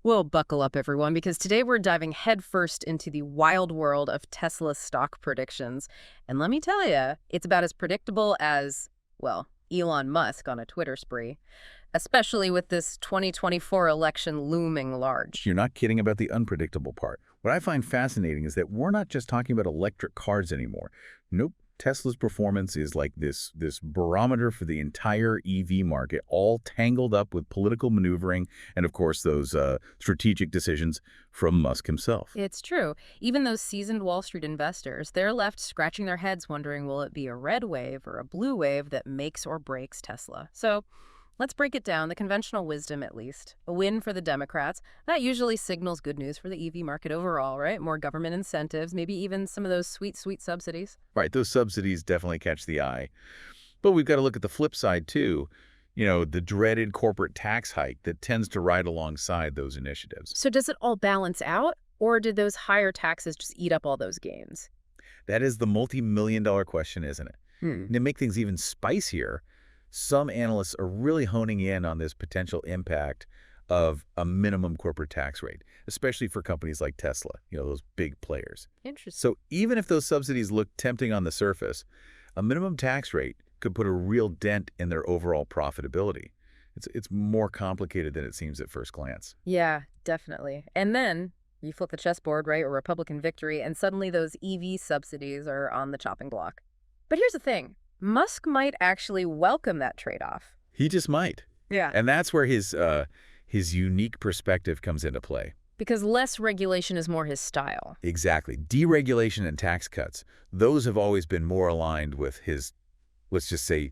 Well, buckle up, everyone, because today we're diving headfirst into the wild world of Tesla stock predictions. And let me tell you, it's about as predictable as, well, Elon Musk on a Twitter spree, especially with this 2024 election looming large. You're not kidding about the unpredictable part. What I find fascinating is that we're not just talking about electric cars anymore. Nope. Tesla's performance is like this barometer for the entire EV market, all tangled up with political maneuvering and, of course, those strategic decisions from Musk himself. It's true. Even those seasoned Wall Street investors, they're left scratching their heads wondering, will it be a red wave or a blue wave that makes or breaks Tesla? So let's break it down, the conventional wisdom at least. A win for the Democrats. That usually signals good news for the EV market overall, right? More government incentives, maybe even some of those sweet, sweet subsidies. Right, those subsidies definitely catch the eye. But we've got to look at the flip side, too. You know, the dreaded corporate tax hike that tends to ride alongside those initiatives. So does it all balance out, or did those higher taxes just eat up all those gains? That is the multi-million-dollar question, isn't it? And to make things even spicier, some analysts are really honing in on this potential impact of a minimum corporate tax rate, especially for companies like Tesla, those big players. Interesting. So even if those subsidies look tempting on the surface, a minimum tax rate could put a real dent in their overall profitability. It's more complicated than it seems at first glance. Yeah, definitely. And then you flip the chessboard, right, or Republican victory, and suddenly those EV subsidies are on the chopping block. But here's the thing. Musk might actually welcome that trade-off. He just might. Yeah. And that's where his unique perspective comes into play. Because less regulation is more his style. Exactly. Deregulation and tax cuts, those have always been more aligned with his, let's just say,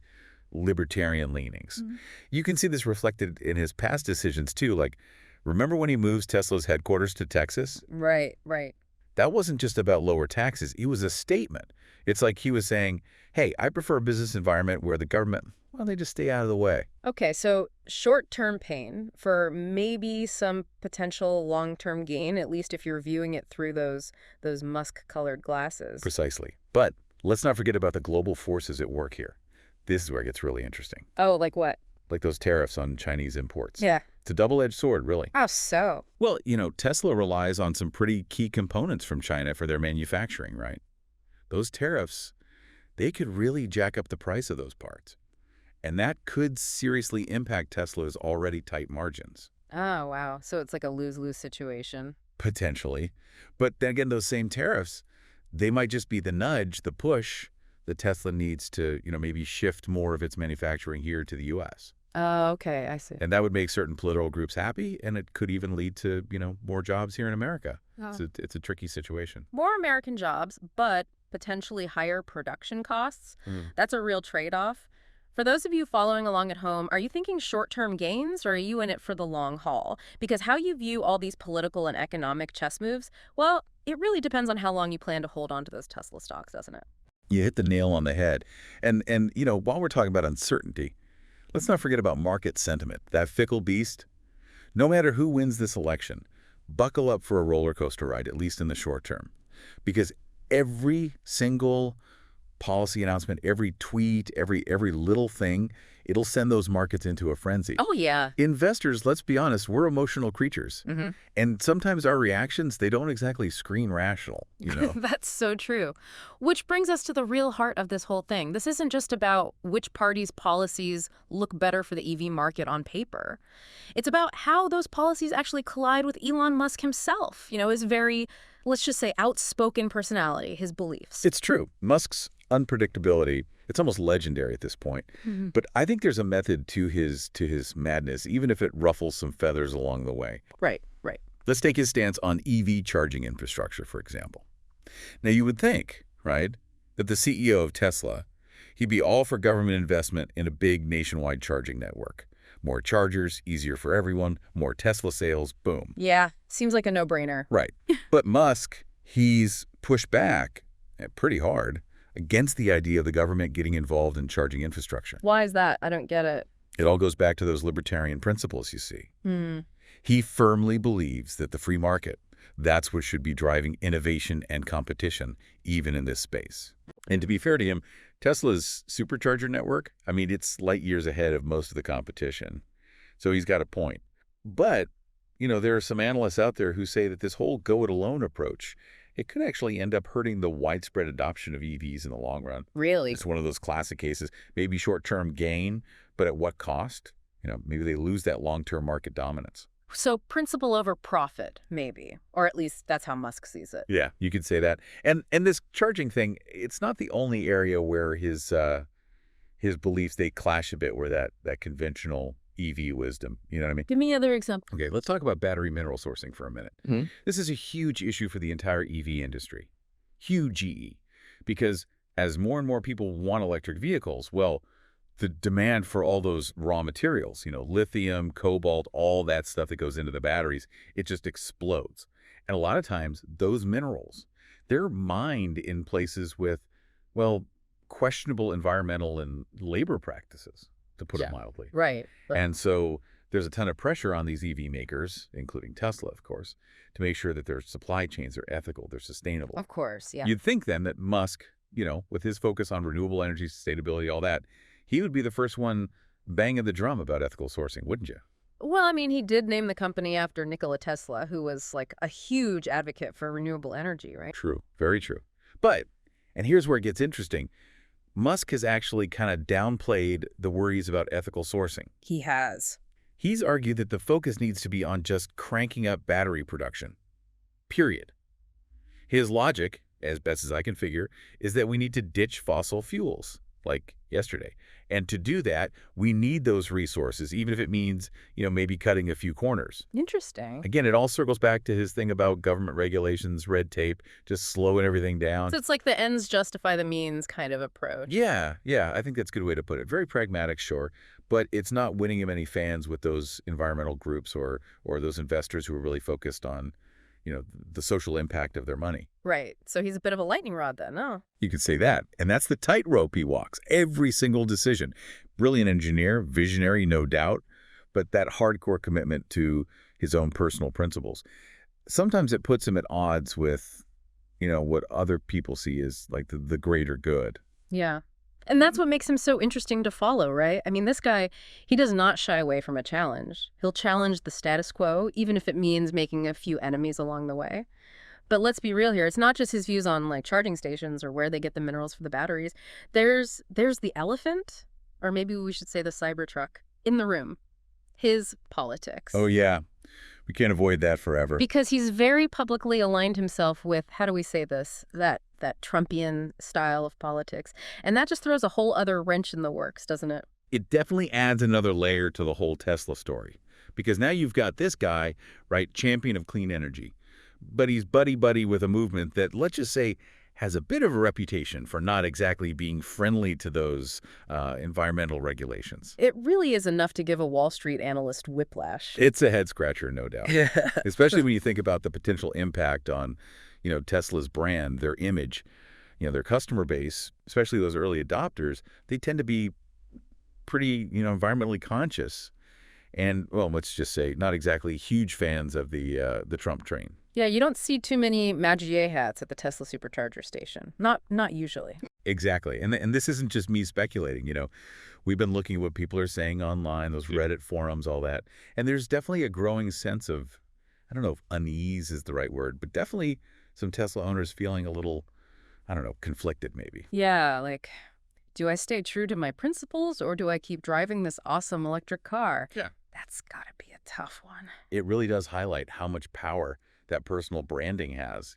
libertarian leanings. You can see this reflected in his past decisions, too. Like, remember when he moves Tesla's headquarters to Texas? Right, right. That wasn't just about lower taxes. It was a statement. It's like he was saying, hey, I prefer a business environment where the government, well, they just stay out of the way. Okay, so short-term pain for maybe some potential long-term gain, at least if you're viewing it through those Musk-colored glasses. Precisely. But let's not forget about the global forces at work here. This is where it gets really interesting. Oh, like what? Like those tariffs on Chinese imports. Yeah. It's a double-edged sword, really. How so? Well, Tesla relies on some pretty key components from China for their manufacturing, right? Those tariffs, they could really jack up the price of those parts. And that could seriously impact Tesla's already tight margins. Oh, wow. So it's like a lose-lose situation. Potentially. But then again, those same tariffs, they might just be the nudge, the push that Tesla needs to, maybe shift more of its manufacturing here to the U.S. Oh, okay. I see. And that would make certain political groups happy, and it could even lead to, more jobs here in America. Oh. It's a tricky situation. More American jobs, but potentially higher production costs. That's a real trade-off. For those of you following along at home, are you thinking short-term gains or are you in it for the long haul? Because how you view all these political and economic chess moves, well, it really depends on how long you plan to hold on to those Tesla stocks, doesn't it? You hit the nail on the head. And while we're talking about uncertainty, let's not forget about market sentiment, that fickle beast. No matter who wins this election, buckle up for a roller coaster ride, at least in the short term. Because every single policy announcement, every tweet, every little thing, it'll send those markets into a frenzy. Oh, yeah. Investors, let's be honest, we're emotional creatures. And sometimes our reactions, they don't exactly screen rational, That's so true. Which brings us to the real heart of this whole thing. This isn't just about which party's policies look better for the EV market on paper. It's about how those policies actually collide with Elon Musk himself, his very, let's just say, outspoken personality, his beliefs. It's true. Musk's unpredictability, it's almost legendary at this point. But I think there's a method to his madness, even if it ruffles some feathers along the way. Right, right. Let's take his stance on EV charging infrastructure, for example. Now, you would think, right, that the CEO of Tesla, he'd be all for government investment in a big nationwide charging network. More chargers, easier for everyone, more Tesla sales, boom. Yeah, seems like a no-brainer. Right. But Musk, he's pushed back pretty hard against the idea of the government getting involved in charging infrastructure. Why is that? I don't get it. It all goes back to those libertarian principles, you see. He firmly believes that the free market, that's what should be driving innovation and competition, even in this space. And to be fair to him, Tesla's supercharger network, it's light years ahead of most of the competition. So he's got a point. But There are some analysts out there who say that this whole go-it-alone approach, it could actually end up hurting the widespread adoption of EVs in the long run. Really? It's one of those classic cases, maybe short-term gain, but at what cost? Maybe they lose that long-term market dominance. So principle over profit, maybe. Or at least that's how Musk sees it. Yeah, you could say that. And this charging thing, it's not the only area where his beliefs, they clash a bit with that conventional EV wisdom. You know what I mean? Give me another example. Okay, let's talk about battery mineral sourcing for a minute. This is a huge issue for the entire EV industry. Huge GE. Because as more and more people want electric vehicles, well, the demand for all those raw materials, lithium, cobalt, all that stuff that goes into the batteries, it just explodes. And a lot of times, those minerals, they're mined in places with, well, questionable environmental and labor practices, to put it mildly. Right. And so there's a ton of pressure on these EV makers, including Tesla, of course, to make sure that their supply chains are ethical, they're sustainable. Of course, yeah. You'd think then that Musk, with his focus on renewable energy, sustainability, all that, he would be the first one banging the drum about ethical sourcing, wouldn't you? Well, I mean, he did name the company after Nikola Tesla, who was like a huge advocate for renewable energy, right? True. Very true. But, and here's where it gets interesting, Musk has actually kind of downplayed the worries about ethical sourcing. He has. He's argued that the focus needs to be on just cranking up battery production. Period. His logic, as best as I can figure, is that we need to ditch fossil fuels, like yesterday. And to do that, we need those resources, even if it means, maybe cutting a few corners. Interesting. Again, it all circles back to his thing about government regulations, red tape, just slowing everything down. So it's like the ends justify the means kind of approach. Yeah, I think that's a good way to put it. Very pragmatic, sure, but it's not winning him any fans with those environmental groups or those investors who are really focused on, the social impact of their money. Right. So he's a bit of a lightning rod then, no? You could say that. And that's the tightrope he walks. Every single decision. Brilliant engineer, visionary, no doubt, but that hardcore commitment to his own personal principles. Sometimes it puts him at odds with, what other people see as like the greater good. Yeah. And that's what makes him so interesting to follow, right? I mean, this guy, he does not shy away from a challenge. He'll challenge the status quo, even if it means making a few enemies along the way. But let's be real here. It's not just his views on like charging stations or where they get the minerals for the batteries. There's the elephant, or maybe we should say the Cybertruck, in the room. His politics. Oh, yeah. We can't avoid that forever. Because he's very publicly aligned himself with, how do we say this, that Trumpian style of politics. And that just throws a whole other wrench in the works, doesn't it? It definitely adds another layer to the whole Tesla story. Because now you've got this guy, right, champion of clean energy. But he's buddy-buddy with a movement that, let's just say, has a bit of a reputation for not exactly being friendly to those environmental regulations. It really is enough to give a Wall Street analyst whiplash. It's a head-scratcher, no doubt. Yeah. Especially when you think about the potential impact on, Tesla's brand, their image, their customer base, especially those early adopters. They tend to be pretty, environmentally conscious. And, well, let's just say not exactly huge fans of the Trump train. Yeah, you don't see too many Magier hats at the Tesla supercharger station. Not usually. Exactly. And this isn't just me speculating, We've been looking at what people are saying online, those Reddit forums, all that. And there's definitely a growing sense of, I don't know if unease is the right word, but definitely some Tesla owners feeling a little, I don't know, conflicted maybe. Yeah, like, do I stay true to my principles or do I keep driving this awesome electric car? Yeah. That's got to be a tough one. It really does highlight how much power that personal branding has,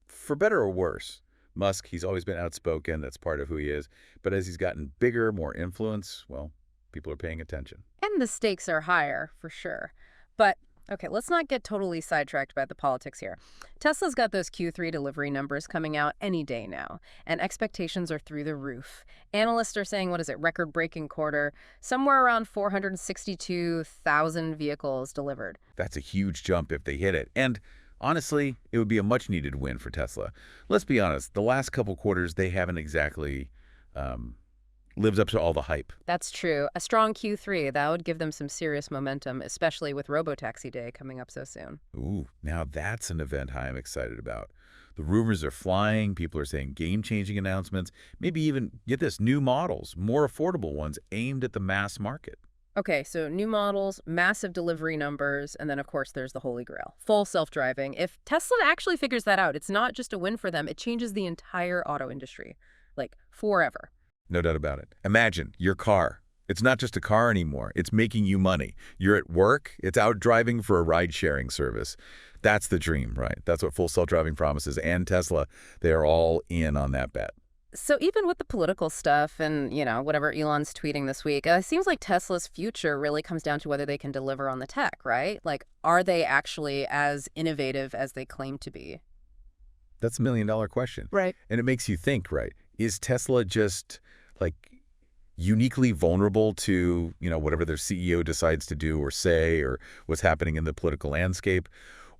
For better or worse. Musk, he's always been outspoken. That's part of who he is. But as he's gotten bigger, more influence, well, people are paying attention. And the stakes are higher, for sure. But, okay, let's not get totally sidetracked by the politics here. Tesla's got those Q3 delivery numbers coming out any day now, and expectations are through the roof. Analysts are saying, record-breaking quarter, somewhere around 462,000 vehicles delivered. That's a huge jump if they hit it. And honestly, it would be a much-needed win for Tesla. Let's be honest, the last couple quarters, they haven't exactly lived up to all the hype. That's true. A strong Q3, that would give them some serious momentum, especially with Robotaxi Day coming up so soon. Ooh, now that's an event I'm excited about. The rumors are flying. People are saying game-changing announcements, maybe even, get this, new models, more affordable ones aimed at the mass market. Okay, so new models, massive delivery numbers, and then of course there's the holy grail, full self-driving. If Tesla actually figures that out, it's not just a win for them, it changes the entire auto industry, like forever. No doubt about it. Imagine your car. It's not just a car anymore. It's making you money. You're at work. It's out driving for a ride-sharing service. That's the dream, right? That's what full self-driving promises. And Tesla, they are all in on that bet. So even with the political stuff and, whatever Elon's tweeting this week, it seems like Tesla's future really comes down to whether they can deliver on the tech, right? Like, are they actually as innovative as they claim to be? That's a million-dollar question. Right. And it makes you think, right? Is Tesla just, like, uniquely vulnerable to, whatever their CEO decides to do or say or what's happening in the political landscape?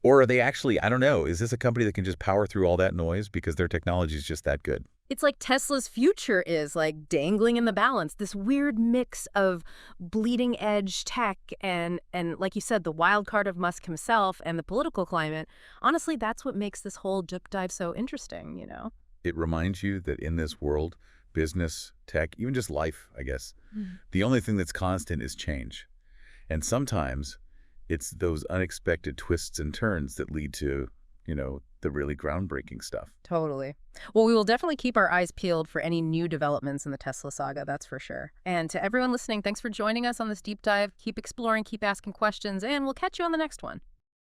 Or are they actually, I don't know, is this a company that can just power through all that noise because their technology is just that good? It's like Tesla's future is like dangling in the balance, this weird mix of bleeding edge tech and like you said, the wild card of Musk himself and the political climate. Honestly, that's what makes this whole deep dive so interesting. It reminds you that in this world, business, tech, even just life, I guess, the only thing that's constant is change. And sometimes it's those unexpected twists and turns that lead to, the really groundbreaking stuff. Totally. Well, we will definitely keep our eyes peeled for any new developments in the Tesla saga, that's for sure. And to everyone listening, thanks for joining us on this deep dive. Keep exploring, keep asking questions, and we'll catch you on the next one.